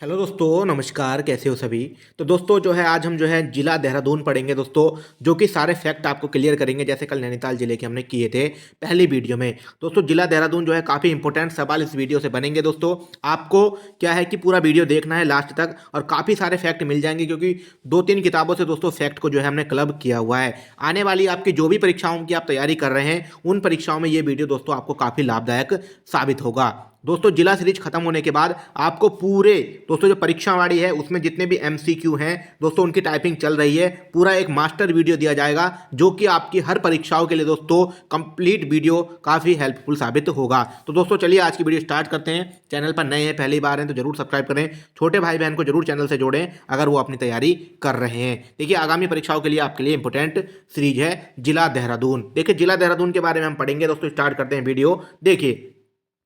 Hello दोस्तों, नमस्कार। कैसे हो सभी। तो दोस्तों जो है आज हम जो है जिला देहरादून पढ़ेंगे दोस्तों, जो कि सारे फैक्ट आपको क्लियर करेंगे जैसे कल नैनीताल जिले के हमने किए थे पहली वीडियो में। दोस्तों जिला देहरादून जो है काफ़ी इंपॉर्टेंट सवाल इस वीडियो से बनेंगे दोस्तों। आपको क्या है कि पूरा वीडियो देखना है लास्ट तक और काफ़ी सारे फैक्ट मिल जाएंगे, क्योंकि 2-3 किताबों से दोस्तों फैक्ट को जो है हमने क्लब किया हुआ है। आने वाली आपकी जो भी परीक्षाओं की आप तैयारी कर रहे हैं उन परीक्षाओं में ये वीडियो दोस्तों आपको काफ़ी लाभदायक साबित होगा। दोस्तों जिला सीरीज खत्म होने के बाद आपको पूरे दोस्तों जो परीक्षावाड़ी है उसमें जितने भी एमसीक्यू हैं दोस्तों उनकी टाइपिंग चल रही है। पूरा एक मास्टर वीडियो दिया जाएगा जो कि आपकी हर परीक्षाओं के लिए दोस्तों कंप्लीट वीडियो काफ़ी हेल्पफुल साबित होगा। तो दोस्तों चलिए आज की वीडियो स्टार्ट करते हैं। चैनल पर नए हैं, पहली बार हैं तो जरूर सब्सक्राइब करें। छोटे भाई बहन को जरूर चैनल से जोड़ें अगर वो अपनी तैयारी कर रहे हैं। देखिए आगामी परीक्षाओं के लिए आपके लिए इंपॉर्टेंट सीरीज है जिला देहरादून। देखिए जिला देहरादून के बारे में हम पढ़ेंगे दोस्तों। स्टार्ट करते हैं वीडियो। देखिए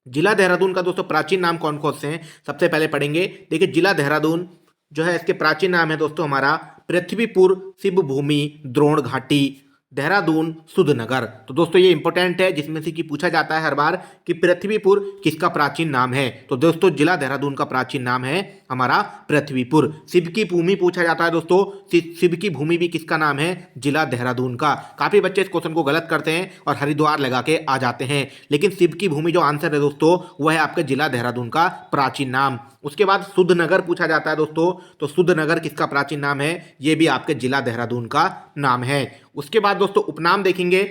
जिला देहरादून का दोस्तों प्राचीन नाम कौन कौन से हैं सबसे पहले पढ़ेंगे। देखिए जिला देहरादून जो है इसके प्राचीन नाम है दोस्तों हमारा पृथ्वीपुर, शिव भूमि, द्रोण घाटी, देहरादून, सुधनगर। तो दोस्तों ये इंपॉर्टेंट है जिसमें से कि पूछा जाता है हर बार कि पृथ्वीपुर किसका प्राचीन नाम है। तो दोस्तों जिला देहरादून का प्राचीन नाम है हमारा पृथ्वीपुर। शिव की भूमि पूछा जाता है दोस्तों। शिव की भूमि भी किसका नाम है? जिला देहरादून का। काफी बच्चे इस क्वेश्चन को गलत करते हैं और हरिद्वार लगा के आ जाते हैं, लेकिन शिव की भूमि जो आंसर है दोस्तों वह है आपके जिला देहरादून का प्राचीन नाम। उसके बाद सुधनगर पूछा जाता है दोस्तों। तो सुधनगर किसका प्राचीन नाम है? ये भी आपके जिला देहरादून का नाम है। उसके बाद दोस्तों उपनाम देखेंगे।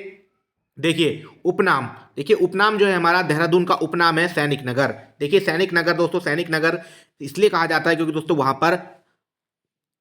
देखिए उपनाम, देखिए उपनाम जो है हमारा देहरादून का उपनाम है सैनिक नगर। देखिए सैनिक नगर दोस्तों, सैनिक नगर इसलिए कहा जाता है क्योंकि दोस्तों वहां पर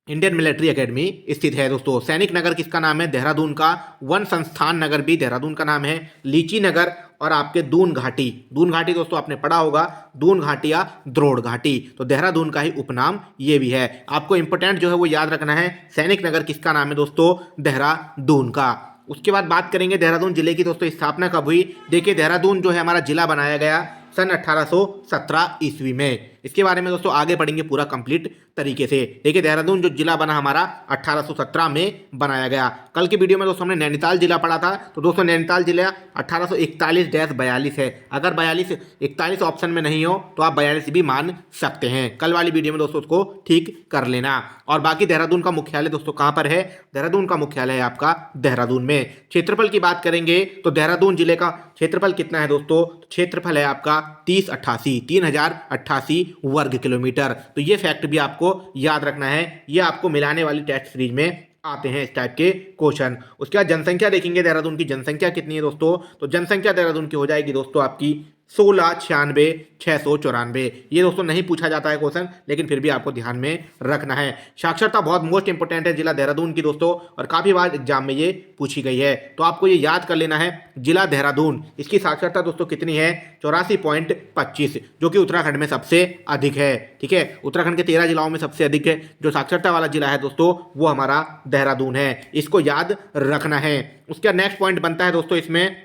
इंडियन मिलिट्री एकेडमी स्थित है। दोस्तों सैनिक नगर किसका नाम है? देहरादून का। वन संस्थान नगर भी देहरादून का नाम है। लीची नगर और आपके दून घाटी, दून घाटी दोस्तों आपने पढ़ा होगा, दून घाटी या द्रोड़ घाटी, तो देहरादून का ही उपनाम ये भी है। आपको इंपोर्टेंट जो है वो याद रखना है, सैनिक नगर किसका नाम है दोस्तों? देहरादून का। उसके बाद बात करेंगे देहरादून जिले की। दोस्तों स्थापना कब हुई? देखिए देहरादून जो है हमारा जिला बनाया गया सन 1817 ईस्वी में। इसके बारे में दोस्तों आगे पढ़ेंगे पूरा कंप्लीट तरीके से। देखिए देहरादून जो जिला बना हमारा 1817 में बनाया गया। कल की वीडियो में दोस्तों हमने नैनीताल जिला पढ़ा था। तो दोस्तों नैनीताल जिला 1841-42 है। अगर 42-41 ऑप्शन में नहीं हो तो आप 42 भी मान सकते हैं। कल वाली वीडियो में दोस्तों उसको ठीक कर लेना। और बाकी देहरादून का मुख्यालय दोस्तों कहाँ पर है? देहरादून का मुख्यालय है आपका देहरादून में। क्षेत्रफल की बात करेंगे तो देहरादून जिले का क्षेत्रफल कितना है दोस्तों? क्षेत्रफल है आपका 3088 वर्ग किलोमीटर। तो ये फैक्ट भी आपको याद रखना है, ये आपको मिलाने वाली टेस्ट सीरीज में आते हैं इस टाइप के क्वेश्चन। उसके बाद जनसंख्या देखेंगे, देहरादून की जनसंख्या कितनी है दोस्तों? तो जनसंख्या देहरादून की हो जाएगी दोस्तों आपकी 1696,694। ये दोस्तों नहीं पूछा जाता है क्वेश्चन, लेकिन फिर भी आपको ध्यान में रखना है। साक्षरता बहुत मोस्ट इंपोर्टेंट है जिला देहरादून की दोस्तों, और काफी बार एग्जाम में ये पूछी गई है, तो आपको ये याद कर लेना है। जिला देहरादून इसकी साक्षरता दोस्तों कितनी है? 84.25, जो कि उत्तराखंड में सबसे अधिक है। ठीक है, उत्तराखंड के 13 जिलाओं में सबसे अधिक है जो साक्षरता वाला जिला है दोस्तों वो हमारा देहरादून है। इसको याद रखना है। उसका नेक्स्ट पॉइंट बनता है दोस्तों इसमें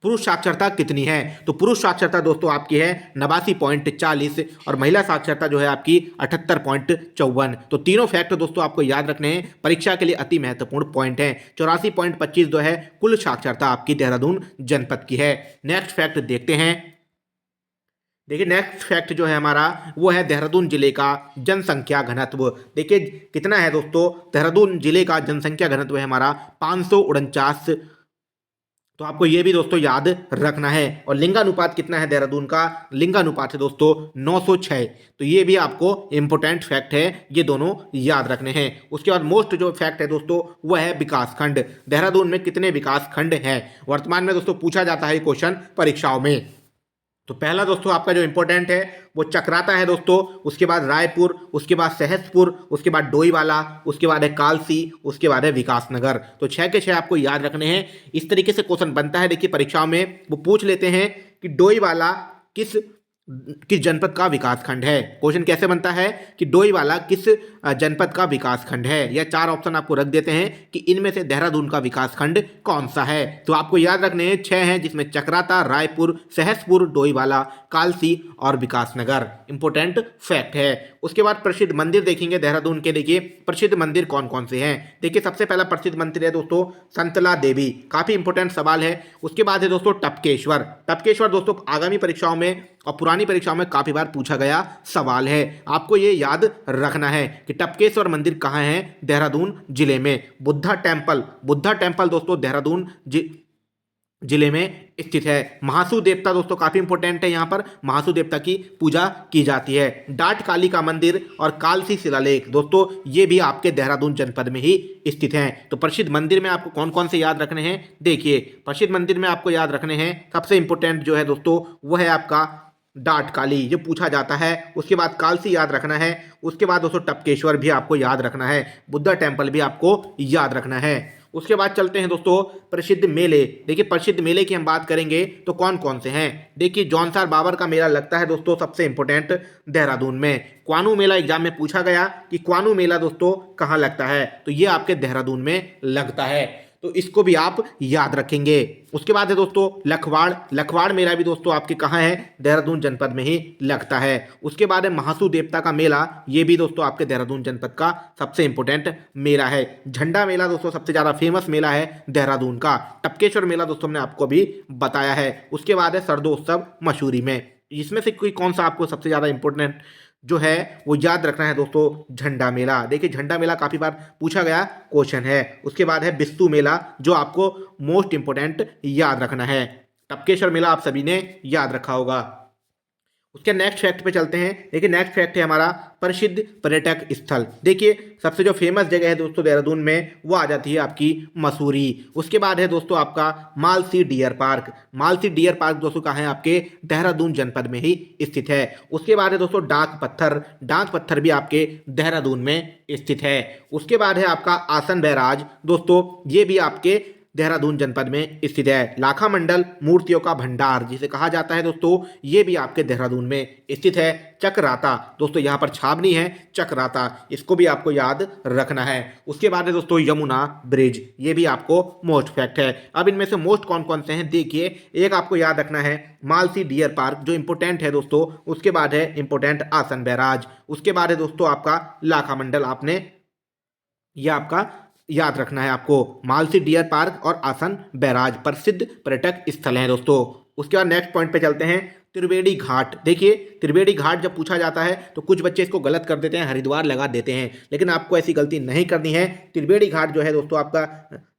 पुरुष साक्षरता कितनी है? तो पुरुष साक्षरता दोस्तों आपकी है 89.40 और महिला साक्षरता जो है आपकी 78.54। तो तीनों फैक्ट दोस्तों आपको याद रखने हैं, परीक्षा के लिए अति महत्वपूर्ण पॉइंट है। 84.25 जो है कुल साक्षरता आपकी देहरादून जनपद की है। नेक्स्ट फैक्ट देखते हैं। देखिए नेक्स्ट फैक्ट जो है हमारा वो है देहरादून जिले का जनसंख्या घनत्व। देखिए कितना है दोस्तों? देहरादून जिले का जनसंख्या घनत्व है हमारा 549। तो आपको ये भी दोस्तों याद रखना है। और लिंगानुपात कितना है देहरादून का? लिंगानुपात है दोस्तों 906। तो ये भी आपको इंपोर्टेंट फैक्ट है, ये दोनों याद रखने हैं। उसके बाद मोस्ट जो फैक्ट है दोस्तों वह है विकास खंड। देहरादून में कितने विकास खंड हैं वर्तमान में दोस्तों पूछा जाता है क्वेश्चन परीक्षाओं में। तो पहला दोस्तों आपका जो इंपॉर्टेंट है वो चक्राता है दोस्तों, उसके बाद रायपुर, उसके बाद सहसपुर, उसके बाद डोईवाला, उसके बाद है कालसी, उसके बाद है विकासनगर। तो 6 के 6 आपको याद रखने हैं। इस तरीके से क्वेश्चन बनता है। देखिए परीक्षाओं में वो पूछ लेते हैं कि डोईवाला किस किस जनपद का विकास खंड है। क्वेश्चन कैसे बनता है कि डोईवाला किस जनपद का विकास खंड है, या 4 ऑप्शन आपको रख देते हैं कि इनमें से देहरादून का विकास खंड कौन सा है। तो आपको याद रखने हैं 6 हैं, जिसमें चक्राता, रायपुर, सहसपुर, डोईवाला, कालसी और विकासनगर। इंपोर्टेंट फैक्ट है। उसके बाद प्रसिद्ध मंदिर देखेंगे देहरादून के। देखिए प्रसिद्ध मंदिर कौन कौन से हैं। देखिए सबसे पहला प्रसिद्ध मंदिर है दोस्तों संतला देवी, काफी इंपोर्टेंट सवाल है। उसके बाद है दोस्तों टपकेश्वर। टपकेश्वर दोस्तों आगामी परीक्षाओं में और पुरानी परीक्षाओं में काफ़ी बार पूछा गया सवाल है। आपको ये याद रखना है कि टपकेश्वर मंदिर कहाँ है, देहरादून जिले में। बुद्धा टेम्पल दोस्तों देहरादून जिले में स्थित है। महासू देवता दोस्तों काफी इंपॉर्टेंट है, यहाँ पर महासू देवता की पूजा की जाती है। डाट काली का मंदिर और कालसी शिलालेख दोस्तों ये भी आपके देहरादून जनपद में ही स्थित हैं। तो प्रसिद्ध मंदिर में आपको कौन कौन से याद रखने हैं, देखिए प्रसिद्ध मंदिर में आपको याद रखने हैं, सबसे इंपॉर्टेंट जो है दोस्तों वो है आपका डाट काली, ये पूछा जाता है। उसके बाद कालसी याद रखना है। उसके बाद दोस्तों टपकेश्वर भी आपको याद रखना है। बुद्धा टेम्पल भी आपको याद रखना है। उसके बाद चलते हैं दोस्तों प्रसिद्ध मेले। देखिए प्रसिद्ध मेले की हम बात करेंगे तो कौन कौन से हैं, देखिए जौनसार बाबर का मेला लगता है दोस्तों सबसे इंपॉर्टेंट देहरादून में। क्वानू मेला एग्जाम में पूछा गया कि क्वानू मेला दोस्तों कहाँ लगता है, तो ये आपके देहरादून में लगता है, तो इसको भी आप याद रखेंगे। उसके बाद है दोस्तों लखवाड़ मेला भी दोस्तों आपके कहाँ है, देहरादून जनपद में ही लगता है। उसके बाद है महासू देवता का मेला, ये भी दोस्तों आपके देहरादून जनपद का सबसे इंपॉर्टेंट मेला है। झंडा मेला दोस्तों सबसे ज़्यादा फेमस मेला है देहरादून का। टपकेश्वर मेला दोस्तों हमने आपको अभी बताया है। उसके बाद है सरदोत्सव मसूरी में। इसमें से कोई कौन सा आपको सबसे ज़्यादा इंपॉर्टेंट जो है वो याद रखना है दोस्तों, झंडा मेला। देखिए झंडा मेला काफ़ी बार पूछा गया क्वेश्चन है। उसके बाद है बिस्तु मेला जो आपको मोस्ट इंपोर्टेंट याद रखना है। टपकेश्वर मेला आप सभी ने याद रखा होगा। उसके नेक्स्ट फैक्ट पे चलते हैं। देखिए नेक्स्ट फैक्ट है हमारा प्रसिद्ध पर्यटक स्थल। देखिए सबसे जो फेमस जगह है दोस्तों देहरादून में वो आ जाती है आपकी मसूरी। उसके बाद है दोस्तों आपका Malsi deer park. Malsi deer park दोस्तों कहाँ है, आपके देहरादून जनपद में ही स्थित है। उसके बाद है दोस्तों डाक पत्थर भी आपके देहरादून में स्थित है। उसके बाद है आपका आसन बैराज दोस्तों, ये भी आपके देहरादून जनपद में स्थित है। लाखा मंडल मूर्तियों का भंडार जिसे कहा जाता है दोस्तों, ये भी आपके देहरादून में स्थित है। चक्राता दोस्तों यहाँ पर छावनी है चक्राता, इसको भी आपको याद रखना है। उसके बाद है दोस्तों यमुना ब्रिज, ये भी आपको मोस्ट फैक्ट है। अब इनमें से मोस्ट कौन कौन से हैं, देखिए एक आपको याद रखना है मालसी डियर पार्क जो इंपोर्टेंट है दोस्तों। उसके बाद है इंपोर्टेंट आसन बैराज। उसके बाद है दोस्तों आपका लाखा मंडल, आपने यह आपका याद रखना है आपको। मालसी डियर पार्क और आसन बैराज प्रसिद्ध पर्यटक स्थल हैं दोस्तों। उसके बाद नेक्स्ट पॉइंट पे चलते हैं त्रिवेणी घाट। देखिए त्रिवेणी घाट जब पूछा जाता है तो कुछ बच्चे इसको गलत कर देते हैं, हरिद्वार लगा देते हैं, लेकिन आपको ऐसी गलती नहीं करनी है। त्रिवेणी घाट जो है दोस्तों आपका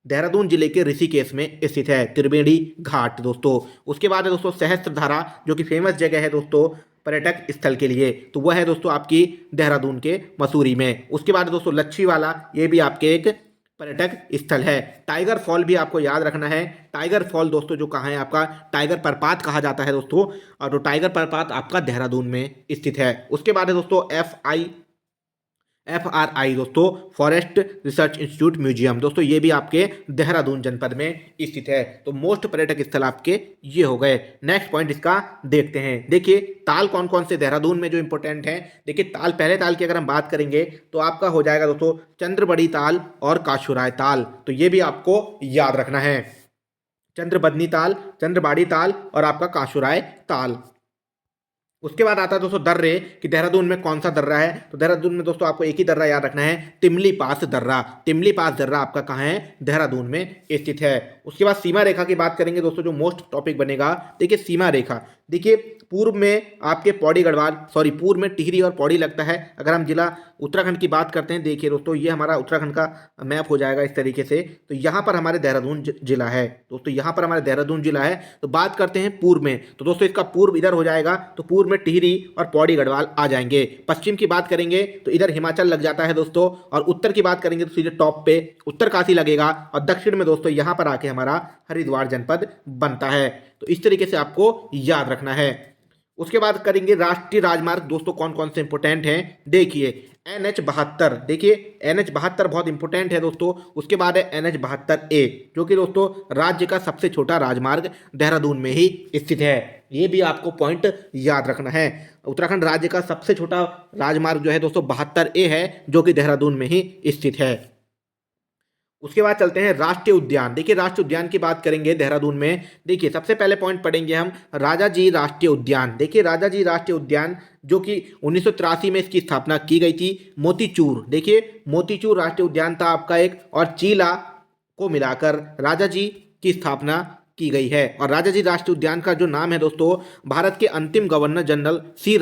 देहरादून जिले के ऋषिकेश में स्थित है, त्रिवेणी घाट दोस्तों। उसके बाद है दोस्तों सहस्त्रधारा जो कि फेमस जगह है दोस्तों पर्यटक स्थल के लिए, तो वह है दोस्तों आपकी देहरादून के मसूरी में। उसके बाद दोस्तों लच्छीवाला, ये भी आपके एक पर्यटक स्थल है। टाइगर फॉल भी आपको याद रखना है। टाइगर फॉल दोस्तों जो कहाँ है, आपका टाइगर प्रपात कहा जाता है दोस्तों, और जो टाइगर प्रपात आपका देहरादून में स्थित है। उसके बाद है दोस्तों FRI दोस्तों फॉरेस्ट रिसर्च इंस्टीट्यूट म्यूजियम दोस्तों, ये भी आपके देहरादून जनपद में स्थित है। तो मोस्ट पर्यटक स्थल आपके ये हो गए। नेक्स्ट पॉइंट इसका देखते हैं। देखिए ताल कौन कौन से देहरादून में जो इंपॉर्टेंट है, देखिए पहले ताल की अगर हम बात करेंगे तो आपका हो जाएगा दोस्तों चंद्रबड़ी ताल और काशुराय ताल, तो ये भी आपको याद रखना है। चंद्रबदनी ताल, चंद्रबाड़ी ताल और आपका काशुराय ताल। उसके बाद आता है दोस्तों दर्रे कि देहरादून में कौन सा दर्रा है, तो देहरादून में दोस्तों आपको एक ही दर्रा याद रखना है, तिमली पास दर्रा। तिमली पास दर्रा आपका कहाँ है, देहरादून में स्थित है। उसके बाद सीमा रेखा की बात करेंगे दोस्तों, जो मोस्ट टॉपिक बनेगा। देखिए सीमा रेखा, देखिए पूर्व में आपके पूर्व में टिहरी और पौड़ी लगता है। अगर हम जिला उत्तराखंड की बात करते हैं, देखिए दोस्तों ये हमारा उत्तराखंड का मैप हो जाएगा इस तरीके से, तो यहाँ पर हमारे देहरादून जिला है दोस्तों, यहाँ पर हमारे देहरादून जिला है। तो बात करते हैं पूर्व में, तो दोस्तों इसका पूर्व इधर हो जाएगा, तो पूर्व में टिहरी और पौड़ी गढ़वाल आ जाएंगे। पश्चिम की बात करेंगे तो इधर हिमाचल लग जाता है दोस्तों, और उत्तर की बात करेंगे तो सीधे टॉप पे उत्तरकाशी लगेगा, और दक्षिण में दोस्तों यहाँ पर आके हमारा हरिद्वार जनपद बनता है। तो इस तरीके से आपको याद रखना है। उसके बाद करेंगे राष्ट्रीय राजमार्ग दोस्तों कौन कौन से इंपोर्टेंट हैं, देखिए NH72, देखिए NH72 बहुत इंपोर्टेंट है दोस्तों। उसके बाद है NH72A जो कि दोस्तों राज्य का सबसे छोटा राजमार्ग देहरादून में ही स्थित है, ये भी आपको पॉइंट याद रखना है। उत्तराखंड राज्य का सबसे छोटा राजमार्ग जो है दोस्तों 72A है, जो कि देहरादून में ही स्थित है। उसके बाद चलते हैं राष्ट्रीय उद्यान। देखिए राष्ट्रीय उद्यान की बात करेंगे देहरादून में, देखिए सबसे पहले पॉइंट पढ़ेंगे हम राजा जी राष्ट्रीय उद्यान। देखिए राजा जी राष्ट्रीय उद्यान जो कि 1983 में इसकी स्थापना की गई थी। मोतीचूर, देखिए मोतीचूर राष्ट्रीय उद्यान था आपका एक, और चीला को मिलाकर राजा जी की स्थापना की गई है। और राजाजी राष्ट्रीय उद्यान का जो नाम है दोस्तों, भारत के अंतिम गवर्नर जनरल सी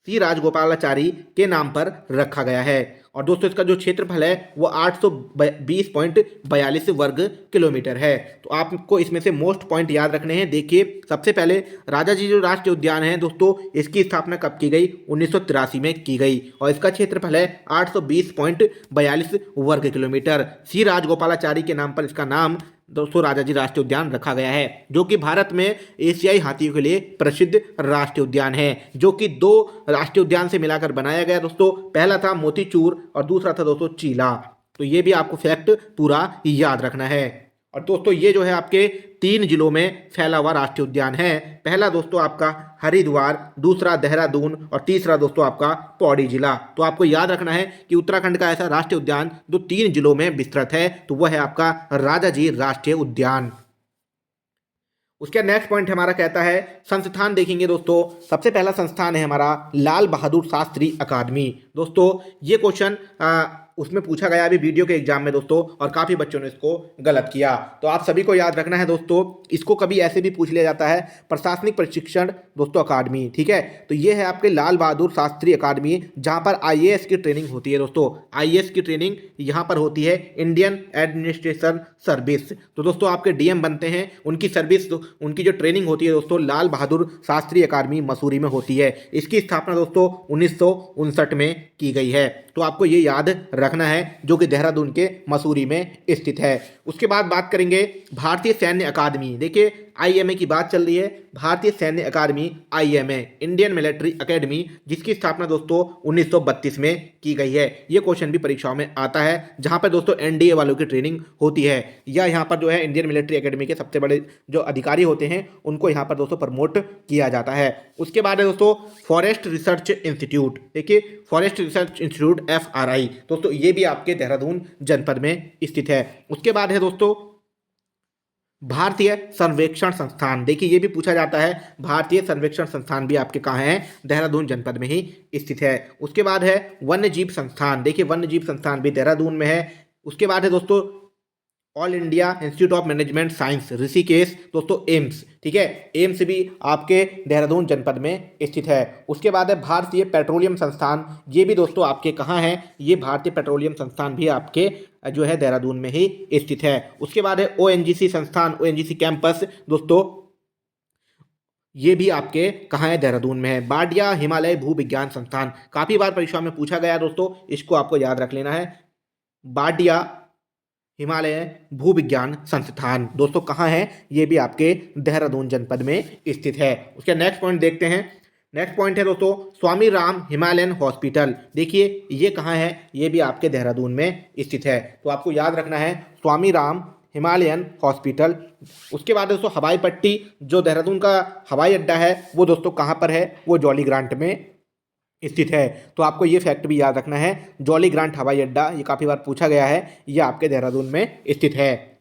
राजगोपालाचारी के नाम पर रखा गया है। और दोस्तों इसका जो क्षेत्रफल है वो 820.42 वर्ग किलोमीटर है। तो आपको इसमें से मोस्ट पॉइंट याद रखने हैं। देखिए, सबसे पहले राजाजी जो राष्ट्रीय उद्यान है दोस्तों, इसकी स्थापना कब की गई? 1983 में की गई और इसका क्षेत्रफल है 820.42 वर्ग किलोमीटर। सी राजगोपालाचारी के नाम पर इसका नाम दोस्तों राजाजी राष्ट्रीय उद्यान रखा गया है, जो कि भारत में एशियाई हाथियों के लिए प्रसिद्ध राष्ट्रीय उद्यान है, जो कि 2 राष्ट्रीय उद्यान से मिलाकर बनाया गया दोस्तों। पहला था मोतीचूर और दूसरा था दोस्तों चीला। तो ये भी आपको फैक्ट पूरा याद रखना है। और दोस्तों ये जो है आपके 3 जिलों में फैला हुआ राष्ट्रीय उद्यान है। पहला दोस्तों आपका हरिद्वार, दूसरा देहरादून और तीसरा दोस्तों आपका पौड़ी जिला। तो आपको याद रखना है कि उत्तराखंड का ऐसा राष्ट्रीय उद्यान जो 3 जिलों में विस्तृत है, तो वह है आपका राजाजी राष्ट्रीय उद्यान। उसके नेक्स्ट पॉइंट हमारा कहता है संस्थान देखेंगे दोस्तों। सबसे पहला संस्थान है हमारा लाल बहादुर शास्त्री अकादमी। दोस्तों ये क्वेश्चन उसमें पूछा गया अभी वीडियो के एग्जाम में दोस्तों, और काफ़ी बच्चों ने इसको गलत किया। तो आप सभी को याद रखना है दोस्तों, इसको कभी ऐसे भी पूछ लिया जाता है प्रशासनिक प्रशिक्षण दोस्तों अकादमी, ठीक है। तो ये है आपके लाल बहादुर शास्त्री अकादमी, जहाँ पर आईएएस की ट्रेनिंग होती है दोस्तों। आईएएस की ट्रेनिंग यहाँ पर होती है, इंडियन एडमिनिस्ट्रेशन सर्विस। तो दोस्तों आपके डीएम बनते हैं, उनकी सर्विस, उनकी जो ट्रेनिंग होती है दोस्तों लाल बहादुर शास्त्री अकादमी मसूरी में होती है। इसकी स्थापना दोस्तों 1959 में की गई है। तो आपको ये याद रखना है, जो कि देहरादून के मसूरी में स्थित है। उसके बाद बात करेंगे भारतीय सैन्य अकादमी। देखिए आईएमए की बात चल रही है, भारतीय सैन्य अकादमी आईएमए, इंडियन मिलिट्री एकेडमी, जिसकी स्थापना दोस्तों 1932 में की गई है। ये क्वेश्चन भी परीक्षाओं में आता है, जहां पर दोस्तों एनडीए वालों की ट्रेनिंग होती है, या यहाँ पर जो है इंडियन मिलिट्री एकेडमी के सबसे बड़े जो अधिकारी होते हैं उनको यहाँ पर दोस्तों प्रमोट किया जाता है। उसके बाद है दोस्तों फॉरेस्ट रिसर्च इंस्टीट्यूट। देखिए फॉरेस्ट रिसर्च इंस्टीट्यूट FRI दोस्तों, ये भी आपके देहरादून जनपद में स्थित है। उसके बाद है दोस्तों भारतीय सर्वेक्षण संस्थान। देखिए ये भी पूछा जाता है, भारतीय सर्वेक्षण संस्थान भी आपके कहाँ है? देहरादून जनपद में ही स्थित है। उसके बाद है वन्य जीव संस्थान। देखिए वन्य जीव संस्थान भी देहरादून में है। उसके बाद है दोस्तों all India institute of management science Rishikesh दोस्तों, एम्स, ठीक है। एम्स भी आपके देहरादून जनपद में स्थित है। उसके बाद है भारतीय पेट्रोलियम संस्थान। ये भी दोस्तों आपके कहाँ है? ये भारतीय पेट्रोलियम संस्थान भी आपके जो है देहरादून में ही स्थित है। उसके बाद है ONGC संस्थान, ONGC कैंपस दोस्तों, ये भी आपके कहाँ है? देहरादून में है। बाडिया हिमालय भू विज्ञान संस्थान, काफ़ी बार परीक्षा में पूछा गया दोस्तों, इसको आपको याद रख लेना है। बाडिया हिमालय भू विज्ञान संस्थान दोस्तों कहाँ है? ये भी आपके देहरादून जनपद में स्थित है। उसके नेक्स्ट पॉइंट देखते हैं। नेक्स्ट पॉइंट है दोस्तों स्वामी राम हिमालयन हॉस्पिटल। देखिए ये कहाँ है? ये भी आपके देहरादून में स्थित है। तो आपको याद रखना है स्वामी राम हिमालयन हॉस्पिटल। उसके बाद दोस्तों हवाई पट्टी, जो देहरादून का हवाई अड्डा है वो दोस्तों कहाँ पर है? वो जॉली ग्रांट में स्थित है। तो आपको ये फैक्ट भी याद रखना है, जॉली ग्रांट हवाई अड्डा, ये काफ़ी बार पूछा गया है, ये आपके देहरादून में स्थित है।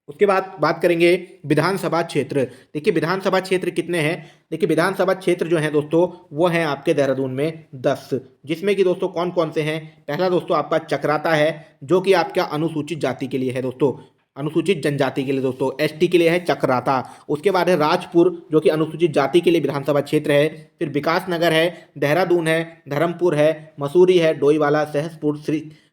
उसके बाद बात करेंगे विधानसभा क्षेत्र। देखिए विधानसभा क्षेत्र कितने हैं? देखिए विधानसभा क्षेत्र जो है दोस्तों वो हैं आपके देहरादून में 10, जिसमें कि दोस्तों कौन कौन से हैं? पहला दोस्तों आपका चक्राता है, जो कि आपका अनुसूचित जाति के लिए है दोस्तों, अनुसूचित जनजाति के लिए दोस्तों, ST के लिए है चक्राता। उसके बाद है राजपुर, जो कि अनुसूचित जाति के लिए विधानसभा क्षेत्र है। फिर विकास नगर है, देहरादून है, धर्मपुर है, मसूरी है, डोईवाला, सहसपुर,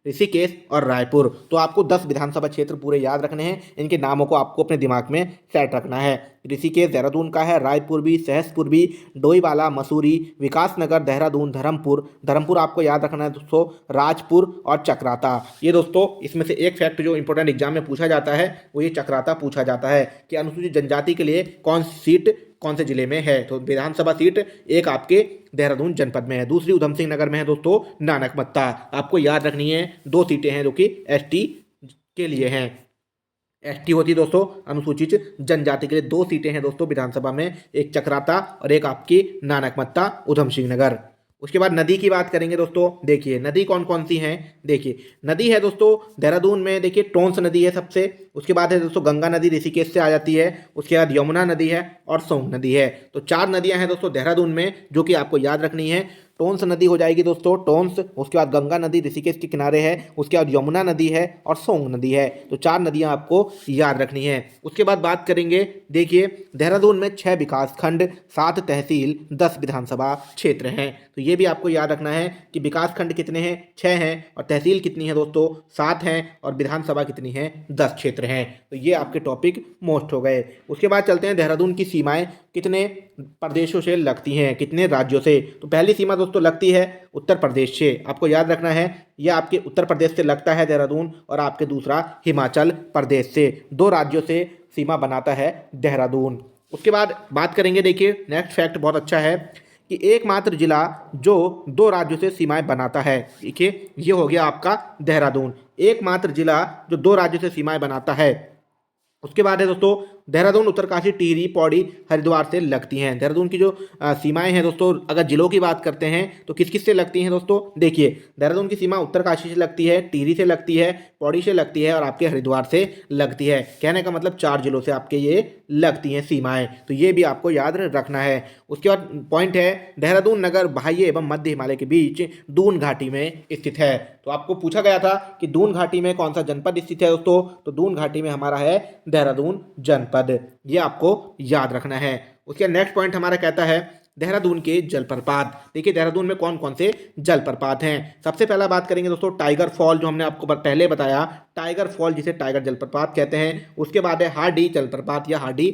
ऋषिकेश और रायपुर। तो आपको 10 विधानसभा क्षेत्र पूरे याद रखने हैं, इनके नामों को आपको अपने दिमाग में सेट रखना है। ऋषिकेश देहरादून का है, रायपुर भी, सहसपुर भी, डोईवाला, मसूरी, विकास नगर, देहरादून, धर्मपुर आपको याद रखना है दोस्तों, राजपुर और चक्राता। ये दोस्तों इसमें से एक फैक्ट जो इंपॉर्टेंट एग्जाम में पूछा जाता है वो ये चक्राता पूछा जाता है कि अनुसूचित जनजाति के लिए कौन सी सीट कौन से जिले में है। तो विधानसभा सीट एक आपके देहरादून जनपद में है, दूसरी उधम सिंह नगर में है दोस्तों नानकमत्ता। आपको याद रखनी है, 2 सीटें हैं जो कि ST के लिए हैं। ST होती है दोस्तों अनुसूचित जनजाति के लिए, 2 सीटें हैं दोस्तों विधानसभा में, एक चक्राता और एक आपकी नानकमत्ता उधम सिंह नगर। उसके बाद नदी की बात करेंगे दोस्तों। देखिए नदी कौन कौन सी हैं? देखिए नदी है दोस्तों देहरादून में, देखिए टोंस नदी है सबसे, उसके बाद है दोस्तों गंगा नदी ऋषिकेश से आ जाती है। उसके बाद यमुना नदी है और सोंग नदी है। तो 4 नदियां हैं दोस्तों देहरादून में जो कि आपको याद रखनी है। टोंस नदी हो जाएगी दोस्तों टोंस, उसके बाद गंगा नदी ऋषिकेश के किनारे है, उसके बाद यमुना नदी है और सोंग नदी है। तो 4 नदियां आपको याद रखनी है। उसके बाद बात करेंगे, देखिए देहरादून में 6 विकास खंड, 7 तहसील, 10 विधानसभा क्षेत्र हैं। तो ये भी आपको याद रखना है कि विकास खंड कितने हैं, 6 हैं, और तहसील कितनी है दोस्तों, 7 हैं, और विधानसभा कितनी है, 10 क्षेत्र हैं। तो ये आपके टॉपिक मोस्ट हो गए। उसके बाद चलते हैं देहरादून की सीमाएं कितने प्रदेशों से लगती हैं, कितने राज्यों से। तो पहली सीमा दोस्तों लगती है उत्तर प्रदेश से, आपको याद रखना है। यह आपके उत्तर प्रदेश से लगता है देहरादून, और आपके दूसरा हिमाचल प्रदेश से। 2 राज्यों से सीमा बनाता है देहरादून। उसके बाद बात करेंगे, देखिए नेक्स्ट फैक्ट बहुत अच्छा है कि एकमात्र जिला जो 2 राज्यों से सीमाएं बनाता है। देखिए ये हो गया आपका देहरादून, एकमात्र जिला जो 2 राज्यों से सीमाएं बनाता है। उसके बाद है दोस्तों देहरादून, उत्तरकाशी, टिहरी, पौड़ी, हरिद्वार से लगती हैं। देहरादून की जो सीमाएं हैं दोस्तों, अगर जिलों की बात करते हैं तो किस किस से लगती हैं दोस्तों, देखिए देहरादून की सीमा उत्तरकाशी से लगती है, टिहरी से लगती है, पौड़ी से लगती है और आपके हरिद्वार से लगती है। कहने का मतलब 4 जिलों से आपके ये लगती हैं सीमाएं। तो ये भी आपको याद रखना है। उसके बाद पॉइंट है देहरादून नगर बाह्य एवं मध्य हिमालय के बीच दून घाटी में स्थित है। तो आपको पूछा गया था कि दून घाटी में कौन सा जनपद स्थित है दोस्तों, तो दून घाटी में हमारा है देहरादून जनपद। ये आपको याद रखना है। उसके नेक्स्ट पॉइंट हमारा कहता है देहरादून के जलप्रपात। देखिए देहरादून में कौन कौन से जलप्रपात हैं। सबसे पहला बात करेंगे दोस्तों टाइगर फॉल, जो हमने आपको पहले बताया, टाइगर फॉल जिसे टाइगर जलप्रपात कहते हैं। उसके बाद है हार्डी जलप्रपात या हार्डी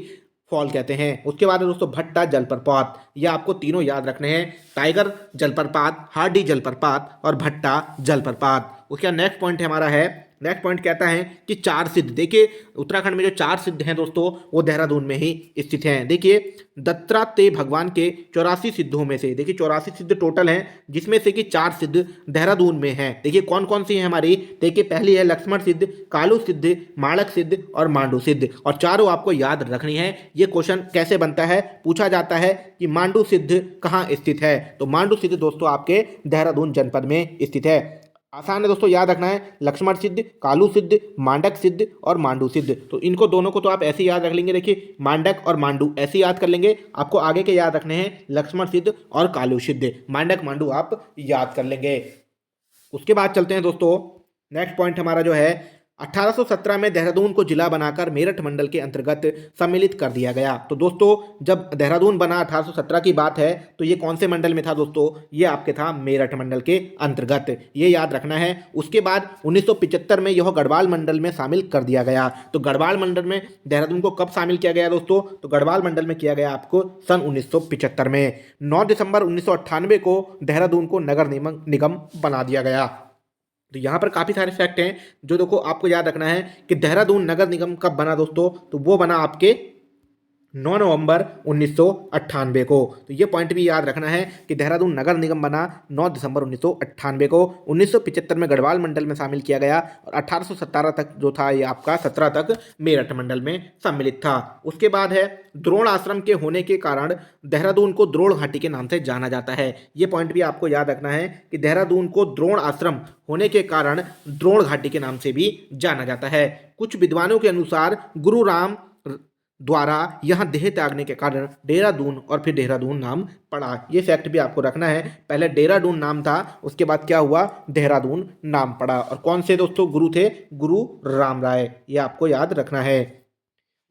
फॉल कहते हैं। उसके बाद है दोस्तों भट्टा जलप्रपात। ये आपको तीनों याद रखने हैं, टाइगर जलप्रपात, हार्डी जलप्रपात और भट्टा जलप्रपात। उसका नेक्स्ट पॉइंट हमारा है, नेक्स्ट पॉइंट कहता है कि 4 सिद्ध। देखिए उत्तराखंड में जो 4 सिद्ध हैं दोस्तों वो देहरादून में ही स्थित हैं। देखिए दत्तात्रेय भगवान के 84 सिद्धों में से, देखिए 84 सिद्ध टोटल हैं, जिसमें से कि 4 सिद्ध देहरादून में हैं। देखिए कौन कौन सी हैं हमारी, देखिए पहली है लक्ष्मण सिद्ध, कालू सिद्ध, माणक सिद्ध और मांडू सिद्ध, और चारों आपको याद रखनी है। ये क्वेश्चन कैसे बनता है, पूछा जाता है कि मांडू सिद्ध कहाँ स्थित है, तो मांडू सिद्ध दोस्तों आपके देहरादून जनपद में स्थित है। आसान है दोस्तों, याद रखना है, लक्ष्मण सिद्ध, कालू सिद्ध, मांडक सिद्ध और मांडू सिद्ध। तो इनको दोनों को तो आप ऐसे याद रख लेंगे। देखिए मांडक और मांडू ऐसे याद कर लेंगे, आपको आगे के याद रखने हैं लक्ष्मण सिद्ध और कालू सिद्ध, मांडक मांडू आप याद कर लेंगे। उसके बाद चलते हैं दोस्तों, नेक्स्ट पॉइंट हमारा जो है 1817 में देहरादून को जिला बनाकर मेरठ मंडल के अंतर्गत सम्मिलित कर दिया गया। तो दोस्तों जब देहरादून बना 1817 की बात है, तो ये कौन से मंडल में था दोस्तों, ये आपके था मेरठ मंडल के अंतर्गत, ये याद रखना है। उसके बाद 1975 में यह गढ़वाल मंडल में शामिल कर दिया गया। तो गढ़वाल मंडल में देहरादून को कब शामिल किया गया दोस्तों, तो गढ़वाल मंडल में किया गया आपको सन 1975 में। 9 दिसंबर 1998 को देहरादून को नगर निगम बना दिया गया। तो यहाँ पर काफ़ी सारे फैक्ट हैं जो देखो आपको याद रखना है कि देहरादून नगर निगम कब बना दोस्तों, तो वो बना आपके 9 नवंबर 1998 को। तो ये पॉइंट भी याद रखना है कि देहरादून नगर निगम बना 9 दिसंबर 1998 को। 1975 में गढ़वाल मंडल में शामिल किया गया और 1817 तक जो था ये आपका 17 तक मेरठ मंडल में सम्मिलित था। उसके बाद है द्रोण आश्रम के होने के कारण देहरादून को द्रोण घाटी के नाम से जाना जाता है। ये पॉइंट भी आपको याद रखना है कि देहरादून को द्रोण आश्रम होने के कारण द्रोण घाटी के नाम से भी जाना जाता है। कुछ विद्वानों के अनुसार गुरु राम द्वारा यहाँ देह त्यागने के कारण देहरादून और फिर देहरादून नाम पड़ा। ये फैक्ट भी आपको रखना है, पहले देहरादून नाम था, उसके बाद क्या हुआ, देहरादून नाम पड़ा। और कौन से दोस्तों गुरु थे, गुरु राम राय, ये आपको याद रखना है।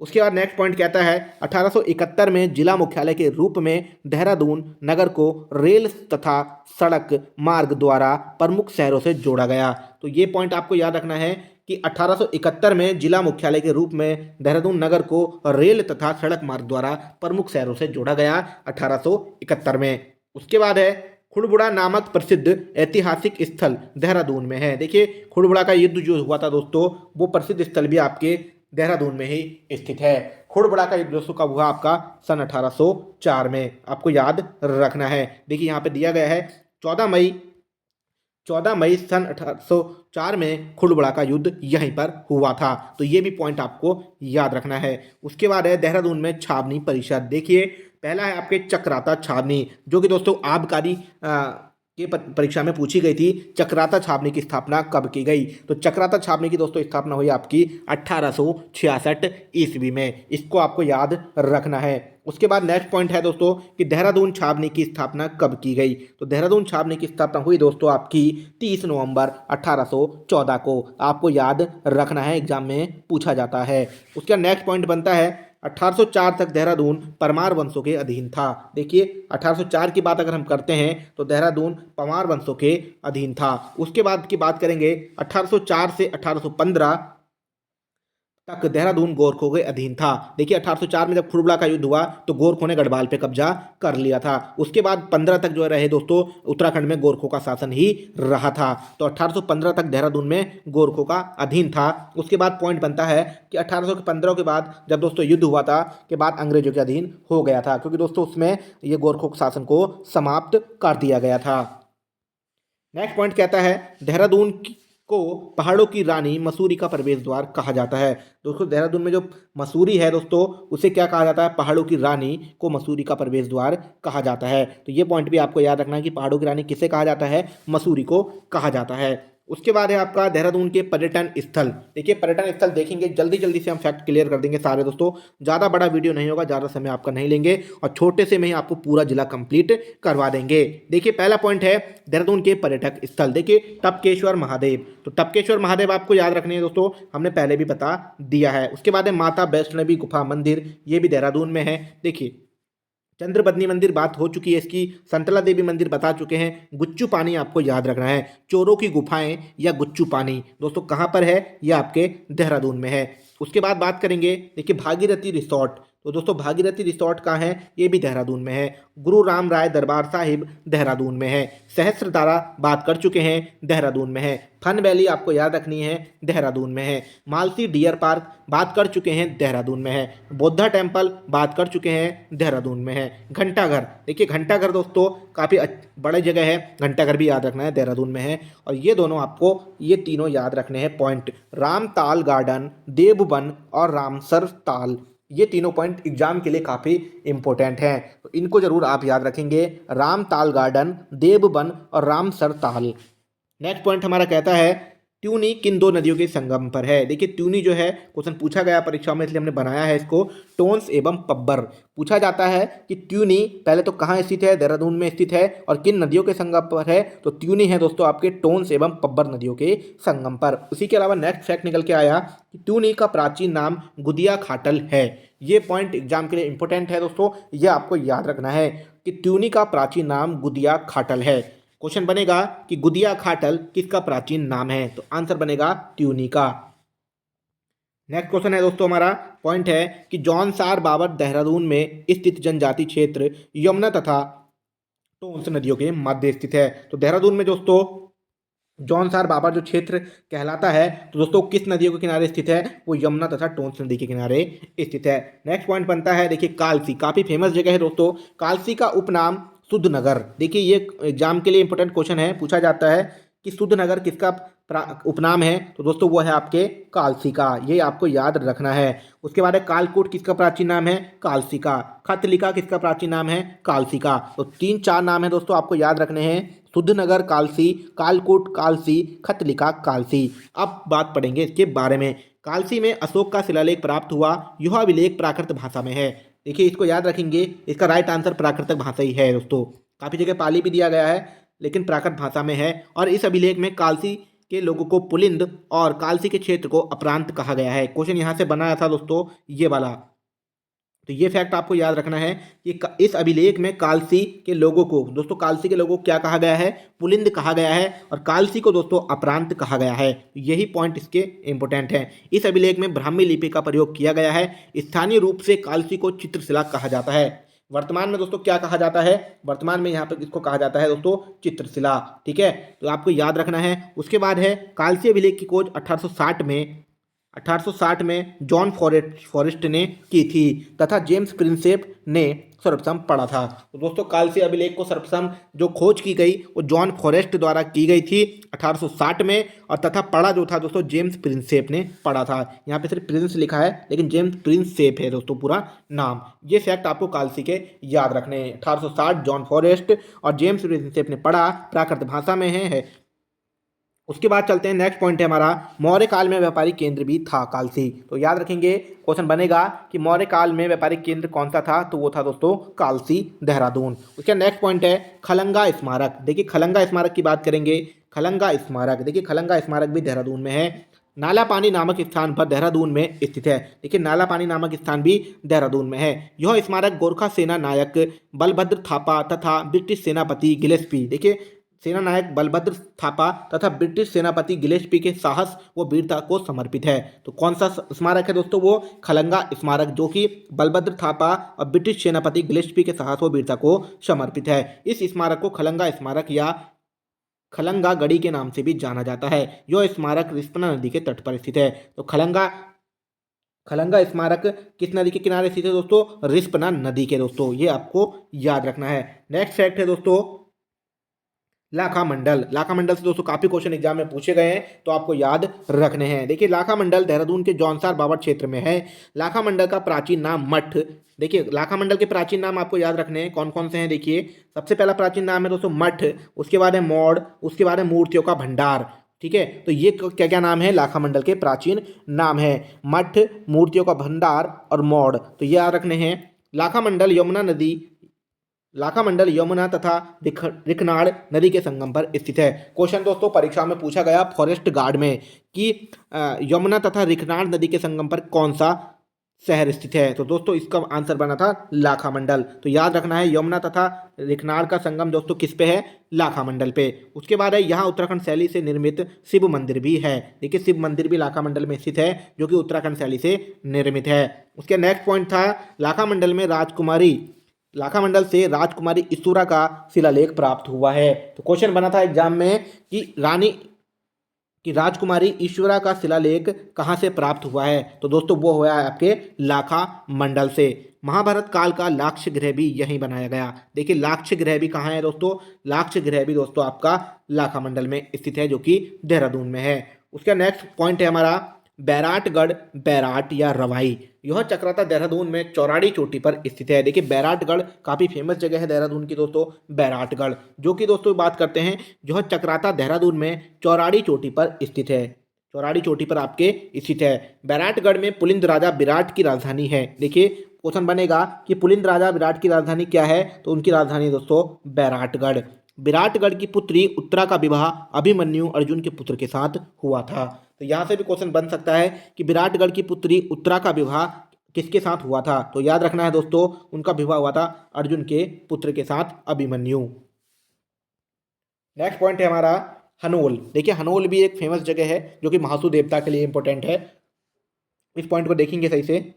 उसके बाद नेक्स्ट पॉइंट कहता है 1871 में जिला मुख्यालय के रूप में देहरादून नगर को रेल तथा सड़क मार्ग द्वारा प्रमुख शहरों से जोड़ा गया। तो ये पॉइंट आपको याद रखना है कि 1871 में जिला मुख्यालय के रूप में देहरादून नगर को रेल तथा सड़क मार्ग द्वारा प्रमुख शहरों से जोड़ा गया 1871 में। उसके बाद है खुड़बुड़ा नामक प्रसिद्ध ऐतिहासिक स्थल देहरादून में है। देखिए खुड़बुड़ा का युद्ध जो हुआ था दोस्तों, वो प्रसिद्ध स्थल भी आपके देहरादून में ही स्थित है। खुड़बुड़ा का युद्ध दोस्तों कब हुआ, आपका सन 1804 में, आपको याद रखना है। देखिए यहाँ पे दिया गया है 14 मई सन 1804 में खुड़बुड़ा का युद्ध यहीं पर हुआ था। तो ये भी पॉइंट आपको याद रखना है। उसके बाद है देहरादून में छावनी परिषद। देखिए पहला है आपके चक्राता छावनी, जो कि दोस्तों आबकारी ये परीक्षा में पूछी गई थी, चक्राता छावनी की स्थापना कब की गई? तो चक्राता छावनी की दोस्तों स्थापना हुई आपकी 1866 ईस्वी में। इसको आपको याद रखना है। उसके बाद नेक्स्ट पॉइंट है दोस्तों कि देहरादून छावनी की स्थापना कब की गई? तो देहरादून छावनी की स्थापना हुई दोस्तों आपकी 30 नवंबर 1814 को। आपको याद रखना है, एग्जाम में पूछा जाता है। उसका नेक्स्ट पॉइंट बनता है 1804 तक देहरादून परमार वंशों के अधीन था। देखिए 1804 की बात अगर हम करते हैं तो देहरादून परमार वंशों के अधीन था। उसके बाद की बात करेंगे 1804 से 1815 तक देहरादून गोरखों के अधीन था। देखिए 1804 में जब खुरबुला का युद्ध हुआ तो गोरखों ने गढ़वाल पे कब्जा कर लिया था। उसके बाद 15 तक जो रहे दोस्तों उत्तराखंड में गोरखों का शासन ही रहा था। तो 1815 तक देहरादून में गोरखों का अधीन था। उसके बाद पॉइंट बनता है कि 1815 के बाद जब दोस्तों युद्ध हुआ था के बाद अंग्रेजों के अधीन हो गया था, क्योंकि दोस्तों उसमें ये गोरखों के शासन को समाप्त कर दिया गया था। नेक्स्ट पॉइंट कहता है देहरादून को पहाड़ों की रानी मसूरी का प्रवेश द्वार कहा जाता है। दोस्तों देहरादून में जो मसूरी है दोस्तों उसे क्या कहा जाता है? पहाड़ों की रानी को मसूरी का प्रवेश द्वार कहा जाता है। तो ये पॉइंट भी आपको याद रखना है कि पहाड़ों की रानी किसे कहा जाता है? मसूरी को कहा जाता है। उसके बाद है आपका देहरादून के पर्यटन स्थल। देखिए पर्यटन स्थल देखेंगे, जल्दी जल्दी से हम फैक्ट क्लियर कर देंगे सारे दोस्तों। ज़्यादा बड़ा वीडियो नहीं होगा, ज़्यादा समय आपका नहीं लेंगे और छोटे से में ही आपको पूरा जिला कंप्लीट करवा देंगे। देखिए पहला पॉइंट है देहरादून के पर्यटक स्थल। देखिए टपकेश्वर महादेव। तो टपकेश्वर महादेव आपको याद रखने हैं दोस्तों, हमने पहले भी बता दिया है। उसके बाद है माता वैष्णवी गुफा मंदिर, ये भी देहरादून में है। देखिए चंद्रबदनी मंदिर बात हो चुकी है इसकी, संतला देवी मंदिर बता चुके हैं। गुच्चू पानी आपको याद रखना है। चोरों की गुफाएं या गुच्चू पानी दोस्तों कहाँ पर है? यह आपके देहरादून में है। उसके बाद बात करेंगे देखिए भागीरथी रिसोर्ट। तो दोस्तों भागीरथी रिसोर्ट कहाँ है? ये भी देहरादून में है। गुरु राम राय दरबार साहिब देहरादून में है। सहस्त्रधारा बात कर चुके हैं, देहरादून में है। फन वैली आपको याद रखनी है, देहरादून में है। मालसी डियर पार्क बात कर चुके हैं, देहरादून में है। बुद्धा टेम्पल बात कर चुके हैं, देहरादून में है। घंटाघर, देखिए घंटाघर दोस्तों काफ़ी बड़ी जगह है, घंटाघर भी याद रखना है, देहरादून में है। और ये दोनों आपको ये तीनों याद रखने हैं पॉइंट, रामताल गार्डन, देवबन और रामसर ताल। ये तीनों पॉइंट एग्जाम के लिए काफ़ी इंपॉर्टेंट हैं, तो इनको जरूर आप याद रखेंगे, रामताल गार्डन, देवबन और रामसर ताल। नेक्स्ट पॉइंट हमारा कहता है ट्यूनी किन दो नदियों के संगम पर है? देखिए ट्यूनी जो है क्वेश्चन पूछा गया परीक्षा में, इसलिए हमने बनाया है इसको। टोंस एवं पब्बर पूछा जाता है कि ट्यूनी पहले तो कहाँ स्थित है? देहरादून में स्थित है। और किन नदियों के संगम पर है? तो ट्यूनी है दोस्तों आपके टोंस एवं पब्बर नदियों के संगम पर। उसी के अलावा नेक्स्ट फैक्ट निकल के आया कि ट्यूनी का प्राचीन नाम गुदिया खाटल है। ये पॉइंट एग्जाम के लिए इंपॉर्टेंट है दोस्तों, ये आपको याद रखना है कि ट्यूनी का प्राचीन नाम गुदिया खाटल है। क्वेश्चन बनेगा कि गुदिया खाटल किसका प्राचीन नाम है? तो आंसर बनेगा ट्यूनी का। नेक्स्ट क्वेश्चन है दोस्तों हमारा पॉइंट है कि जौनसार बाबर देहरादून में स्थित जनजाति क्षेत्र यमुना तथा टोंस नदियों के मध्य स्थित है। तो देहरादून में दोस्तों जौनसार बाबर जो क्षेत्र कहलाता है, तो दोस्तों किस नदियों के किनारे स्थित है? वो यमुना तथा टोंस नदी के किनारे स्थित है। नेक्स्ट पॉइंट बनता है देखिए कालसी, काफ़ी फेमस जगह है दोस्तों। कालसी का उपनाम सुधनगर। देखिए ये एग्जाम के लिए इंपॉर्टेंट क्वेश्चन है, पूछा जाता है कि सुधनगर किसका उपनाम है? तो दोस्तों वो है आपके कालसी का, ये आपको याद रखना है। उसके बाद है कालकूट किसका प्राचीन नाम है? कालसी का। खतलिका किसका प्राचीन नाम है? कालसी का। तो 3-4 नाम है दोस्तों आपको याद रखने हैं, सुधनगर कालसी, कालकूट कालसी, खतलिका कालसी। अब बात पढ़ेंगे इसके बारे में। कालसी में अशोक का शिलालेख प्राप्त हुआ, यह अभिलेख प्राकृत भाषा में है। देखिए इसको याद रखेंगे, इसका राइट आंसर प्राकृतिक भाषा ही है दोस्तों। काफ़ी जगह पाली भी दिया गया है लेकिन प्राकृत भाषा में है। और इस अभिलेख में कालसी के लोगों को पुलिंद और कालसी के क्षेत्र को अपरांत कहा गया है। क्वेश्चन यहाँ से बनाया था दोस्तों ये वाला, तो ये फैक्ट आपको याद रखना है कि इस अभिलेख में कालसी के लोगों को दोस्तों, कालसी के लोगों को क्या कहा गया है? पुलिंद कहा गया है। और कालसी को दोस्तों अपरांत कहा गया है। यही पॉइंट इसके इंपॉर्टेंट है। इस अभिलेख में ब्राह्मी लिपि का प्रयोग किया गया है। स्थानीय रूप से कालसी को चित्रशिला कहा जाता है। वर्तमान में दोस्तों क्या कहा जाता है? वर्तमान में यहाँ पर इसको कहा जाता है दोस्तों चित्रशिला। ठीक है, तो आपको याद रखना है। उसके बाद है कालसी अभिलेख की खोज 1860 में 1860 में जॉन फॉरेस्ट ने की थी तथा जेम्स प्रिंसेप ने सर्वप्रथम पढ़ा था। तो दोस्तों कालसी अभिलेख को सर्वप्रथम जो खोज की गई वो जॉन फॉरेस्ट द्वारा की गई थी 1860 में, और तथा पढ़ा जो था दोस्तों जेम्स प्रिंसेप ने पढ़ा था। यहाँ पे सिर्फ प्रिंस लिखा है लेकिन जेम्स प्रिंसेप है दोस्तों पूरा नाम। ये फैक्ट आपको कालसी के याद रखने हैं। 1860 जॉन फॉरेस्ट और जेम्स प्रिंसेप ने पढ़ा, प्राकृत भाषा में है। उसके बाद चलते हैं, नेक्स्ट पॉइंट है हमारा, मौर्य काल में व्यापारिक केंद्र भी था कालसी। तो याद रखेंगे, क्वेश्चन बनेगा कि मौर्य काल में व्यापारिक केंद्र कौन सा था, तो वो था दोस्तों कालसी देहरादून। उसका नेक्स्ट पॉइंट है खलंगा स्मारक। देखिए खलंगा स्मारक की बात करेंगे। खलंगा स्मारक, देखिए खलंगा स्मारक भी देहरादून में है। नाला पानी नामक स्थान पर देहरादून में स्थित है। देखिए नाला पानी नामक स्थान भी देहरादून में है। यह स्मारक गोरखा सेना नायक बलभद्र थापा तथा ब्रिटिश सेनापति गिलेस्पी, देखिए सेना नायक बलभद्र थापा तथा ब्रिटिश सेनापति गिलेस्पी के साहस व वीरता को समर्पित है। तो कौन सा स्मारक है दोस्तों, वो खलंगा स्मारक, जो कि बलभद्र थापा और ब्रिटिश सेनापति गिलेस्पी के साहस व वीरता को समर्पित है। इस स्मारक को खलंगा स्मारक या खलंगा गढ़ी के नाम से भी जाना जाता है। यह स्मारक रिस्पना नदी के तट पर स्थित है। तो खलंगा स्मारक किस नदी के किनारे स्थित है दोस्तों, रिस्पना नदी के। दोस्तों ये आपको याद रखना है। नेक्स्ट फैक्ट है दोस्तों लाखा मंडल। लाखा मंडल से दोस्तों काफी क्वेश्चन एग्जाम में पूछे गए हैं, तो आपको याद रखने हैं। देखिए लाखा मंडल देहरादून के जौनसार बावट क्षेत्र में है। लाखा मंडल का प्राचीन नाम मठ। देखिए लाखा मंडल के प्राचीन नाम आपको याद रखने हैं, कौन कौन से हैं। देखिए सबसे पहला प्राचीन नाम है दोस्तों मठ, उसके बाद है मौड़, उसके बाद है मूर्तियों का भंडार। ठीक है, तो ये क्या क्या नाम है, लाखा मंडल के प्राचीन नाम है मठ, मूर्तियों का भंडार और मौड़। तो ये याद रखने हैं। लाखा मंडल यमुना तथा रिखनाड़ नदी के संगम पर स्थित है। क्वेश्चन दोस्तों परीक्षा में पूछा गया फॉरेस्ट गार्ड में कि यमुना तथा रिखनाड़ नदी के संगम पर कौन सा शहर स्थित है। तो दोस्तों इसका आंसर बना था लाखा मंडल। तो याद रखना है यमुना तथा रिखनाड़ का संगम दोस्तों किस पे है, लाखा मंडल पे। उसके बाद है यहाँ उत्तराखंड शैली से निर्मित शिव मंदिर भी है। देखिए शिव मंदिर भी लाखा मंडल में स्थित है, जो कि उत्तराखंड शैली से निर्मित है। उसके नेक्स्ट पॉइंट था लाखा मंडल से राजकुमारी ईश्वरा का शिलालेख प्राप्त हुआ है। तो क्वेश्चन बना था एग्जाम में कि राजकुमारी ईश्वरा का शिलालेख कहाँ से प्राप्त हुआ है। तो दोस्तों वो हुआ है आपके लाखा मंडल से। महाभारत काल का लाक्ष गृह भी यहीं बनाया गया। देखिए लाक्ष गृह भी कहाँ है दोस्तों, लाक्ष गृह भी दोस्तों आपका लाखा मंडल में स्थित है, जो कि देहरादून में है। उसका नेक्स्ट पॉइंट है हमारा बैराटगढ़, बैराट या रवाई। यह चक्राता देहरादून में चौराड़ी चोटी पर स्थित है। देखिए बैराटगढ़ काफ़ी फेमस जगह है देहरादून की दोस्तों, बैराटगढ़, जो कि दोस्तों बात करते हैं यह चक्राता देहरादून में चौराड़ी चोटी पर स्थित है। चौराड़ी चोटी पर आपके स्थित है। बैराटगढ़ में पुलिंद राजा विराट की राजधानी है। देखिए क्वेश्चन बनेगा कि पुलिंद राजा विराट की राजधानी क्या है, तो उनकी राजधानी दोस्तों बैराटगढ़। विराटगढ़ की पुत्री उत्तरा का विवाह अभिमन्यु अर्जुन के पुत्र के साथ हुआ था। तो यहाँ से भी क्वेश्चन बन सकता है कि विराटगढ़ की पुत्री उत्तरा का विवाह किसके साथ हुआ था। तो याद रखना है दोस्तों उनका विवाह हुआ था अर्जुन के पुत्र के साथ अभिमन्यु। नेक्स्ट पॉइंट है हमारा हनोल। देखिए हनोल भी एक फेमस जगह है, जो कि महासू देवता के लिए इंपॉर्टेंट है। इस पॉइंट को देखेंगे सही से।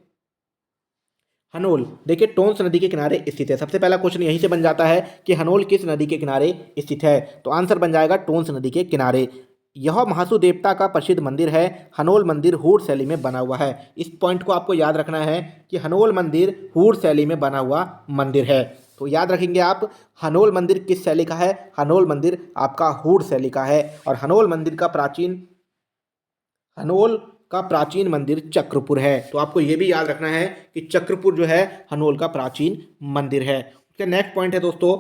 हनोल देखिए टोंस नदी के किनारे स्थित है। सबसे पहला क्वेश्चन यहीं से बन जाता है कि हनोल किस नदी के किनारे स्थित है। तो आंसर बन जाएगा टोंस नदी के किनारे। यह महासू देवता का प्रसिद्ध मंदिर है। हनोल मंदिर हूर शैली में बना हुआ है। इस पॉइंट को आपको याद रखना है कि हनोल मंदिर हूर शैली में बना हुआ मंदिर है। तो याद रखेंगे आप, हनोल मंदिर किस शैली का है, हनोल मंदिर आपका हूर शैली का है। और हनोल का प्राचीन मंदिर चक्रपुर है। तो आपको ये भी याद रखना है कि चक्रपुर जो है हनोल का प्राचीन मंदिर है। उसका नेक्स्ट पॉइंट है दोस्तों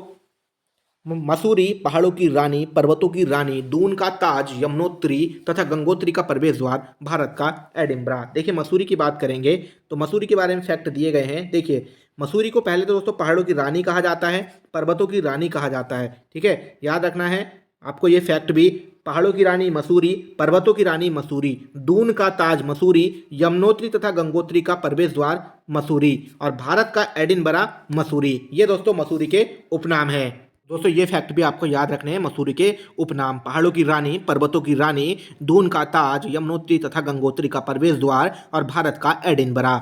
मसूरी, पहाड़ों की रानी, पर्वतों की रानी, दून का ताज, यमुनोत्री तथा गंगोत्री का प्रवेश द्वार, भारत का एडिनबरा। देखिए मसूरी की बात करेंगे तो मसूरी के बारे में फैक्ट दिए गए हैं। देखिए मसूरी को पहले तो दोस्तों पहाड़ों की रानी कहा जाता है, पर्वतों की रानी कहा जाता है। ठीक है, याद रखना है आपको ये फैक्ट भी। पहाड़ों की रानी मसूरी, पर्वतों की रानी मसूरी, दून का ताज मसूरी, यमुनोत्री तथा गंगोत्री का प्रवेश द्वार मसूरी और भारत का एडिनबरा मसूरी। ये दोस्तों मसूरी के उपनाम है। दोस्तों ये फैक्ट भी आपको याद रखने हैं, मसूरी के उपनाम पहाड़ों की रानी, पर्वतों की रानी, दून का ताज, यमुनोत्री तथा गंगोत्री का प्रवेश द्वार और भारत का एडिनबरा।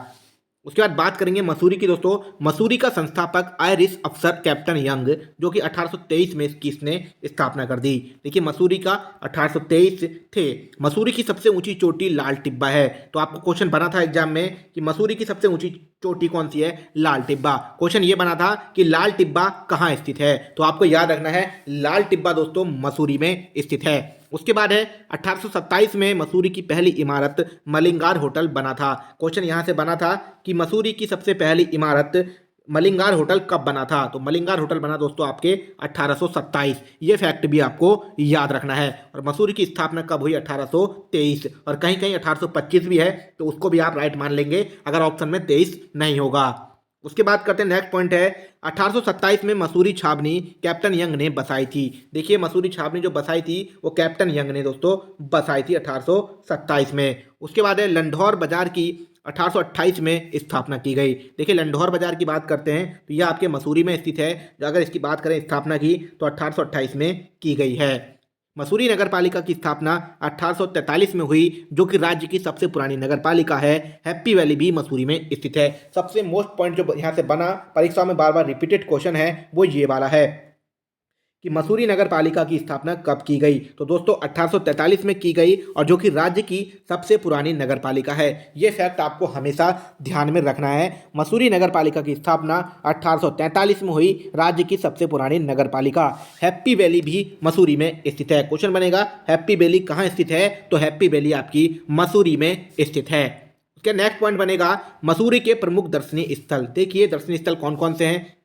उसके बाद बात करेंगे मसूरी की दोस्तों। मसूरी का संस्थापक आयरिश अफसर कैप्टन यंग, जो कि 1823 में इसने स्थापना कर दी। देखिए मसूरी का 1823 थे। मसूरी की सबसे ऊंची चोटी लाल टिब्बा है। तो आपको क्वेश्चन बना था एग्जाम में कि मसूरी की सबसे ऊंची चोटी कौन सी है? लाल टिब्बा। क्वेश्चन ये बना था कि लाल टिब्बा कहाँ स्थित है, तो आपको याद रखना है लाल टिब्बा दोस्तों मसूरी में स्थित है। उसके बाद है 1827 में मसूरी की पहली इमारत मलिंगार होटल बना था। क्वेश्चन यहां से बना था कि मसूरी की सबसे पहली इमारत मलिंगार होटल कब बना था, तो मलिंगार होटल बना दोस्तों आपके 1827। ये फैक्ट भी आपको याद रखना है। और मसूरी की स्थापना कब हुई? 1823। और कहीं कहीं 1825 भी है, तो उसको भी आप राइट मान लेंगे अगर ऑप्शन में 23 नहीं होगा। उसके बाद करते हैं नेक्स्ट पॉइंट है 1827 में मसूरी छावनी कैप्टन यंग ने बसाई थी। देखिए मसूरी छावनी जो बसाई थी वो कैप्टन यंग ने दोस्तों बसाई थी 1827 में। उसके बाद है लंढौर बाजार की 1828 में स्थापना की गई। देखिए लंढौर बाजार की बात करते हैं तो यह आपके मसूरी में स्थित है। अगर इसकी बात करें स्थापना की तो 1828 में की गई है। मसूरी नगर पालिका की स्थापना 1843 में हुई, जो कि राज्य की सबसे पुरानी नगर पालिका है। हैप्पी वैली भी मसूरी में स्थित है। सबसे मोस्ट पॉइंट जो यहाँ से बना, परीक्षा में बार बार रिपीटेड क्वेश्चन है, वो ये वाला है कि मसूरी नगर पालिका की स्थापना कब की गई। तो दोस्तों 1843 में की गई, और जो कि राज्य की सबसे पुरानी नगर पालिका है। ये फैक्ट आपको हमेशा ध्यान में रखना है। मसूरी नगर पालिका की स्थापना 1843 में हुई, राज्य की सबसे पुरानी नगर पालिका। हैप्पी वैली भी मसूरी में स्थित है। क्वेश्चन बनेगा हैप्पी वैली कहाँ स्थित है, तो हैप्पी वैली आपकी मसूरी में स्थित है। उसके नेक्स्ट पॉइंट बनेगा मसूरी के प्रमुख दर्शनीय स्थल। देखिए दर्शनीय स्थल कौन कौन से हैं।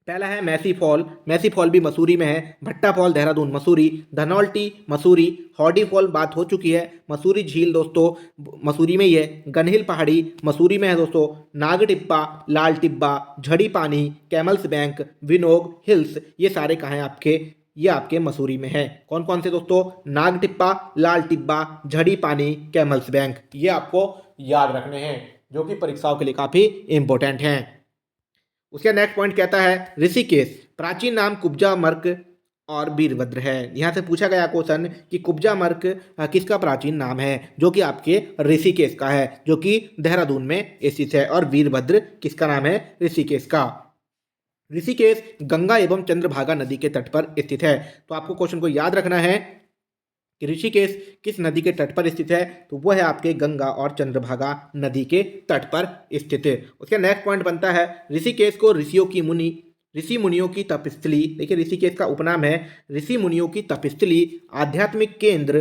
पहला है मैसी फॉल, मैसी फॉल भी मसूरी में है। भट्टा फॉल देहरादून मसूरी, धनौल्टी मसूरी, हॉडी फॉल बात हो चुकी है। मसूरी झील दोस्तों मसूरी में ही है। गनहिल पहाड़ी मसूरी में है दोस्तों। नाग टिब्बा, लाल टिब्बा, झड़ी पानी, कैमल्स बैंक, विनोग हिल्स, ये सारे कहाँ हैं आपके? ये आपके मसूरी में है। कौन कौन से दोस्तों? नाग टिब्बा, लाल टिब्बा, झड़ी पानी, कैमल्स बैंक, ये आपको याद रखने हैं, जो कि परीक्षाओं के लिए काफ़ी इंपॉर्टेंट हैं। उसका नेक्स्ट पॉइंट कहता है ऋषिकेश, प्राचीन नाम कुब्जा मर्क और वीरभद्र है। यहाँ से पूछा गया क्वेश्चन कि कुब्जा मर्क किसका प्राचीन नाम है, जो कि आपके ऋषिकेश का है, जो कि देहरादून में स्थित है। और वीरभद्र किसका नाम है? ऋषिकेश का। ऋषिकेश गंगा एवं चंद्रभागा नदी के तट पर स्थित है। तो आपको क्वेश्चन को याद रखना है कि ऋषिकेश किस नदी के तट पर स्थित है, तो वह है आपके गंगा और चंद्रभागा नदी के तट पर स्थित है। उसका नेक्स्ट पॉइंट बनता है ऋषिकेश को ऋषि मुनियों की तपस्थली। देखिए ऋषिकेश का उपनाम है ऋषि मुनियों की तपस्थली, आध्यात्मिक केंद्र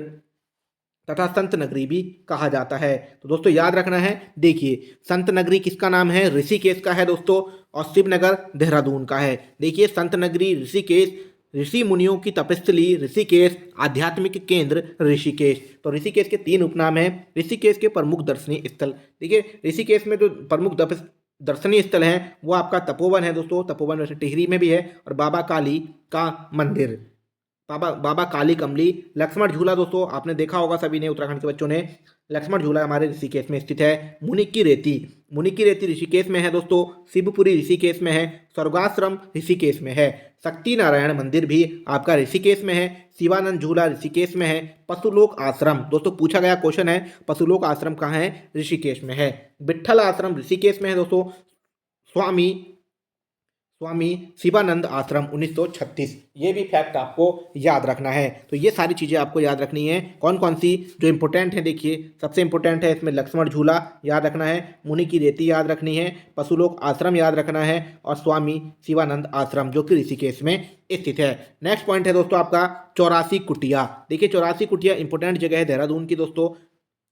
तथा संत नगरी भी कहा जाता है। तो दोस्तों याद रखना है, देखिए संत नगरी किसका नाम है? ऋषिकेश का है दोस्तों, और शिवनगर देहरादून का है। देखिए संत नगरी ऋषिकेश, ऋषि मुनियों की तपस्थली ऋषिकेश, आध्यात्मिक केंद्र ऋषिकेश। तो ऋषिकेश के 3 उपनाम हैं। ऋषिकेश के प्रमुख दर्शनीय स्थल, देखिए ऋषिकेश में जो प्रमुख दर्शनीय स्थल हैं वो आपका तपोवन है दोस्तों। तपोवन वैसे टिहरी में भी है। और बाबा काली का मंदिर, बाबा काली कमली। लक्ष्मण झूला दोस्तों आपने देखा होगा सभी ने, उत्तराखंड के बच्चों ने। लक्ष्मण झूला हमारे ऋषिकेश में स्थित है। मुनि की रेती ऋषिकेश में है दोस्तों। शिवपुरी ऋषिकेश में है। स्वर्गाश्रम ऋषिकेश में है। शक्ति नारायण मंदिर भी आपका ऋषिकेश में है। शिवानंद झूला ऋषिकेश में है। पशुलोक आश्रम दोस्तों पूछा गया क्वेश्चन है, पशुलोक आश्रम कहाँ है? ऋषिकेश में है। विट्ठल आश्रम ऋषिकेश में है दोस्तों। स्वामी शिवानंद आश्रम 1936, ये भी फैक्ट आपको याद रखना है। तो ये सारी चीज़ें आपको याद रखनी है। कौन कौन सी जो इंपॉर्टेंट है, देखिए सबसे इंपॉर्टेंट है इसमें लक्ष्मण झूला याद रखना है, मुनि की रेती याद रखनी है, पशुलोक आश्रम याद रखना है, और स्वामी शिवानंद आश्रम जो कि ऋषिकेश में स्थित है। नेक्स्ट पॉइंट है दोस्तों आपका चौरासी कुटिया। देखिए चौरासी कुटिया इंपॉर्टेंट जगह है देहरादून की दोस्तों।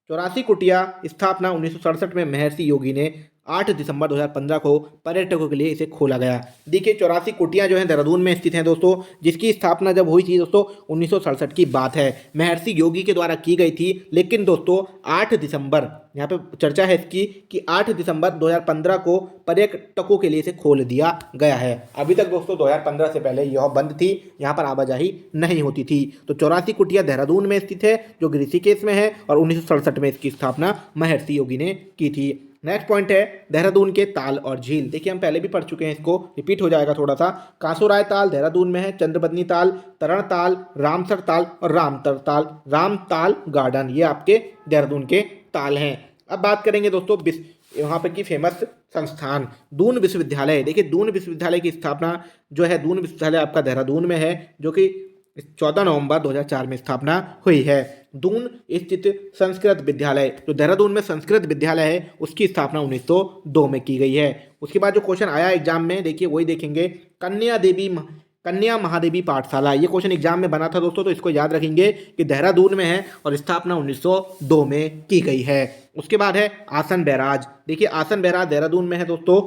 चौरासी कुटिया स्थापना 1967 में महर्षि योगी ने 8 दिसंबर 2015 को पर्यटकों के लिए इसे खोला गया। देखिए चौरासी कुटिया जो है देहरादून में स्थित हैं दोस्तों, जिसकी स्थापना जब हुई थी दोस्तों 1967 की बात है, महर्षि योगी के द्वारा की गई थी। लेकिन दोस्तों 8 दिसंबर, यहाँ पे चर्चा है इसकी कि 8 दिसंबर 2015 को पर्यटकों के लिए इसे खोल दिया गया है। अभी तक दोस्तों 2015 से पहले यह बंद थी, यहाँ पर आवाजाही नहीं होती थी। तो चौरासी कुटिया देहरादून में स्थित है, जो कि ऋषिकेश में है, और 1967 में इसकी स्थापना महर्षि योगी ने की थी। नेक्स्ट पॉइंट है देहरादून के ताल और झील। देखिए हम पहले भी पढ़ चुके हैं, इसको रिपीट हो जाएगा थोड़ा सा। कांसोराय ताल देहरादून में है। चंद्रबदनी ताल, तरण ताल, रामसर ताल और रामताल गार्डन, ये आपके देहरादून के ताल हैं। अब बात करेंगे दोस्तों वहाँ पर की फेमस संस्थान दून विश्वविद्यालय। देखिए दून विश्वविद्यालय की स्थापना जो है, दून विश्वविद्यालय आपका देहरादून में है, जो कि 14 नवंबर 2004 में स्थापना हुई है। दून स्थित संस्कृत विद्यालय, जो देहरादून में संस्कृत विद्यालय है, उसकी स्थापना 1902 में की गई है। उसके बाद जो क्वेश्चन आया एग्जाम में, देखिए वही देखेंगे, कन्या महादेवी पाठशाला, ये क्वेश्चन एग्जाम में बना था दोस्तों, तो इसको याद रखेंगे कि देहरादून में है और स्थापना 1902 में की गई है। उसके बाद है आसन बैराज। देखिए आसन बैराज देहरादून में है दोस्तों,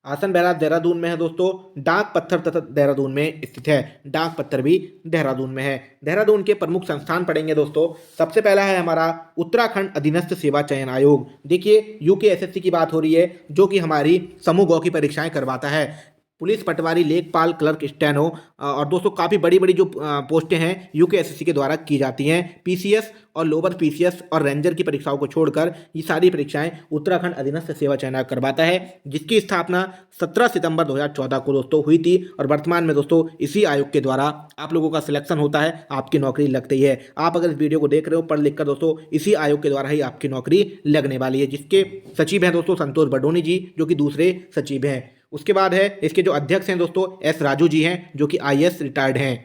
आसन बैराज देहरादून में है दोस्तों। डाक पत्थर तथा देहरादून में स्थित है, डाक पत्थर भी देहरादून में है। देहरादून के प्रमुख संस्थान पढ़ेंगे दोस्तों। सबसे पहला है हमारा उत्तराखंड अधीनस्थ सेवा चयन आयोग। देखिए यूकेएसएससी की बात हो रही है, जो कि हमारी समूह गौ की परीक्षाएं करवाता है। पुलिस पटवारी, लेखपाल, क्लर्क, स्टेनो और दोस्तों काफ़ी बड़ी बड़ी जो पोस्टें हैं यूकेएसएससी के द्वारा की जाती हैं। पीसीएस और लोअर पीसीएस और रेंजर की परीक्षाओं को छोड़कर ये सारी परीक्षाएं उत्तराखंड अधीनस्थ सेवा चयन आयोग करवाता है, जिसकी स्थापना 17 सितंबर 2014 को दोस्तों हुई थी। और वर्तमान में दोस्तों इसी आयोग के द्वारा आप लोगों का सिलेक्शन होता है, आपकी नौकरी लगती है। आप अगर इस वीडियो को देख रहे हो पढ़ लिख कर दोस्तों, इसी आयोग के द्वारा ही आपकी नौकरी लगने वाली है, जिसके सचिव हैं दोस्तों संतोष बडोनी जी, जो कि दूसरे सचिव हैं। उसके बाद है इसके जो अध्यक्ष हैं दोस्तों एस राजू जी हैं, जो कि आईएएस रिटायर्ड हैं।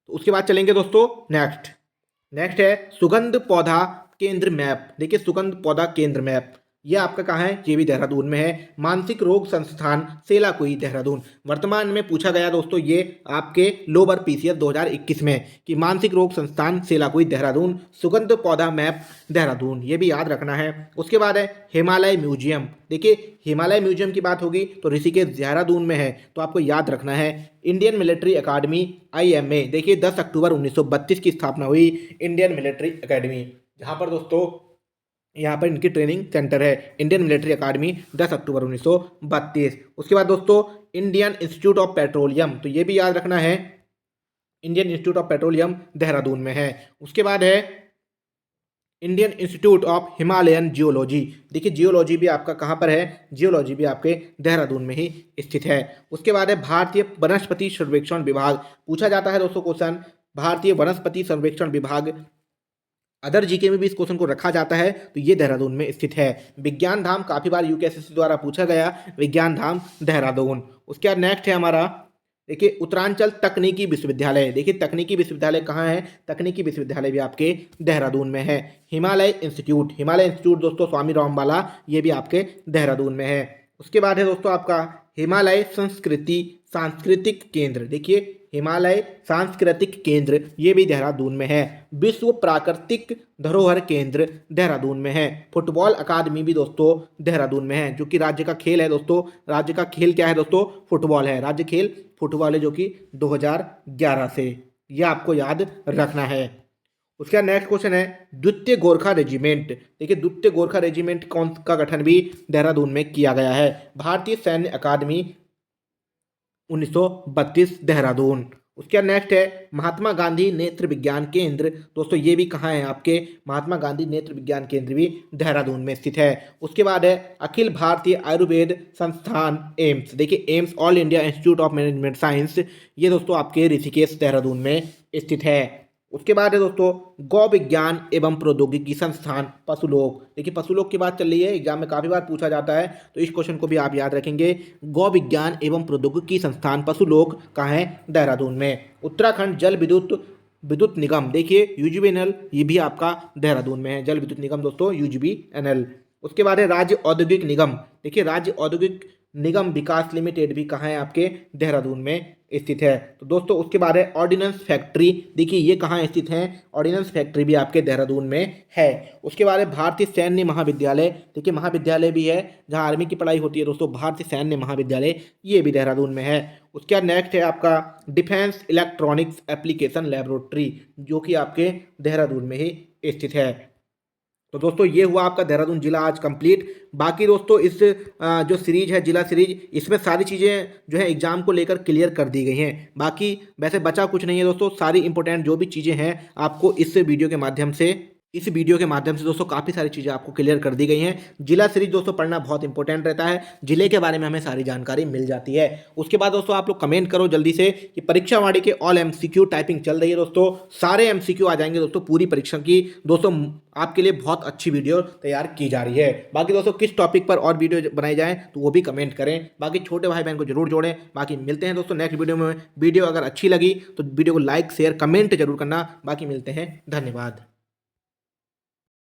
तो उसके बाद चलेंगे दोस्तों नेक्स्ट है सुगंध पौधा केंद्र मैप। देखिए सुगंध पौधा केंद्र मैप, ये आपका कहाँ है, ये भी देहरादून में है। मानसिक रोग संस्थान सेलाकुई देहरादून, वर्तमान में पूछा गया दोस्तों ये आपके लोअर पीसीएस 2021 में कि मानसिक रोग संस्थान सेलाकुई देहरादून, सुगंध पौधा मैप देहरादून, ये भी याद रखना है। उसके बाद है हिमालय म्यूजियम। देखिए हिमालय म्यूजियम की बात होगी तो ऋषिकेश देहरादून में है, तो आपको याद रखना है। इंडियन मिलिट्री अकादमी IMA, देखिए 10 अक्टूबर 1932 की स्थापना हुई इंडियन मिलिट्री अकेडमी, जहाँ पर दोस्तों यहाँ पर इनकी ट्रेनिंग सेंटर है। इंडियन मिलिट्री अकादमी 10 अक्टूबर 1932। उसके बाद दोस्तों इंडियन इंस्टीट्यूट ऑफ पेट्रोलियम, तो ये भी याद रखना है, Indian institute of petroleum Dehradun में है। उसके बाद है Indian institute of Himalayan geology. देखिए जियोलॉजी भी आपका कहाँ पर है, जियोलॉजी भी आपके देहरादून में ही स्थित है। उसके बाद है भारतीय वनस्पति सर्वेक्षण विभाग, पूछा जाता है दोस्तों क्वेश्चन, भारतीय वनस्पति सर्वेक्षण विभाग, अदर जीके में भी इस क्वेश्चन को रखा जाता है, तो ये देहरादून में स्थित है। विज्ञान धाम काफ़ी बार यूकेएसएससी द्वारा पूछा गया, विज्ञान धाम देहरादून। उसके बाद नेक्स्ट है हमारा, देखिए उत्तरांचल तकनीकी विश्वविद्यालय। देखिए तकनीकी विश्वविद्यालय कहाँ है, तकनीकी विश्वविद्यालय भी आपके देहरादून में है। हिमालय इंस्टीट्यूट दोस्तों स्वामी रामबाला, ये भी आपके देहरादून में है। उसके बाद है दोस्तों आपका हिमालय सांस्कृतिक केंद्र। देखिए हिमालय सांस्कृतिक केंद्र, ये भी देहरादून में है। विश्व प्राकृतिक धरोहर केंद्र देहरादून में है। फुटबॉल अकादमी भी दोस्तों देहरादून में है, जो कि राज्य का खेल है दोस्तों। राज्य का खेल क्या है दोस्तों, फुटबॉल है। राज्य खेल फुटबॉल है, जो कि 2011 से, ये आपको याद रखना है। उसका नेक्स्ट क्वेश्चन है द्वितीय गोरखा रेजिमेंट। देखिए द्वितीय गोरखा रेजिमेंट कौन का गठन भी देहरादून में किया गया है, भारतीय सैन्य अकादमी 1932 देहरादून। उसके नेक्स्ट है महात्मा गांधी नेत्र विज्ञान केंद्र। दोस्तों ये भी कहाँ है आपके, महात्मा गांधी नेत्र विज्ञान केंद्र भी देहरादून में स्थित है। उसके बाद है अखिल भारतीय आयुर्वेद संस्थान एम्स। देखिए AIIMS all India institute of management science, ये दोस्तों आपके ऋषिकेश देहरादून में स्थित है। उसके बाद है दोस्तों गौ विज्ञान एवं प्रौद्योगिकी संस्थान पशुलोक। देखिए पशुलोक की बात चल रही है, एग्जाम में काफ़ी बार पूछा जाता है, तो इस क्वेश्चन को भी आप याद रखेंगे। गौ विज्ञान एवं प्रौद्योगिकी संस्थान पशुलोक कहाँ है, देहरादून में। उत्तराखंड जल विद्युत निगम, देखिए UGVNL, ये भी आपका देहरादून में है, जल विद्युत निगम दोस्तों UGVNL। उसके बाद है राज्य औद्योगिक निगम। देखिए राज्य औद्योगिक निगम विकास लिमिटेड भी कहाँ है, आपके देहरादून में स्थित है। तो दोस्तों उसके बाद है ऑर्डिनेंस फैक्ट्री। देखिए ये कहाँ स्थित है, ऑर्डिनेंस फैक्ट्री भी आपके देहरादून में है। उसके बाद है भारतीय सैन्य महाविद्यालय। देखिए महाविद्यालय भी है जहाँ आर्मी की पढ़ाई होती है दोस्तों, भारतीय सैन्य महाविद्यालय, ये भी देहरादून में है। उसके बाद नेक्स्ट है आपका डिफेंस इलेक्ट्रॉनिक्स एप्लीकेशन लेबोरेटरी, जो कि आपके देहरादून में ही स्थित है। तो दोस्तों ये हुआ आपका देहरादून जिला आज कंप्लीट। बाकी दोस्तों इस जो सीरीज है जिला सीरीज, इसमें सारी चीज़ें जो है एग्जाम को लेकर क्लियर कर दी गई हैं। बाकी वैसे बचा कुछ नहीं है दोस्तों, सारी इंपॉर्टेंट जो भी चीज़ें हैं आपको इस वीडियो के माध्यम से इस वीडियो के माध्यम से दोस्तों काफ़ी सारी चीज़ें आपको क्लियर कर दी गई हैं। जिला सीरीज दोस्तों पढ़ना बहुत इंपॉर्टेंट रहता है। जिले के बारे में हमें सारी जानकारी मिल जाती है। उसके बाद दोस्तों आप लोग कमेंट करो जल्दी से कि परीक्षा वाणी के ऑल एमसीक्यू टाइपिंग चल रही है दोस्तों। सारे एमसीक्यू आ जाएंगे दोस्तों पूरी परीक्षा की। दोस्तों आपके लिए बहुत अच्छी वीडियो तैयार की जा रही है। बाकी दोस्तों किस टॉपिक पर और वीडियो बनाई जाए तो वो भी कमेंट करें। बाकी छोटे भाई बहन को जरूर जोड़ें। बाकी मिलते हैं दोस्तों नेक्स्ट वीडियो में। वीडियो अगर अच्छी लगी तो वीडियो को लाइक शेयर कमेंट जरूर करना। बाकी मिलते हैं, धन्यवाद।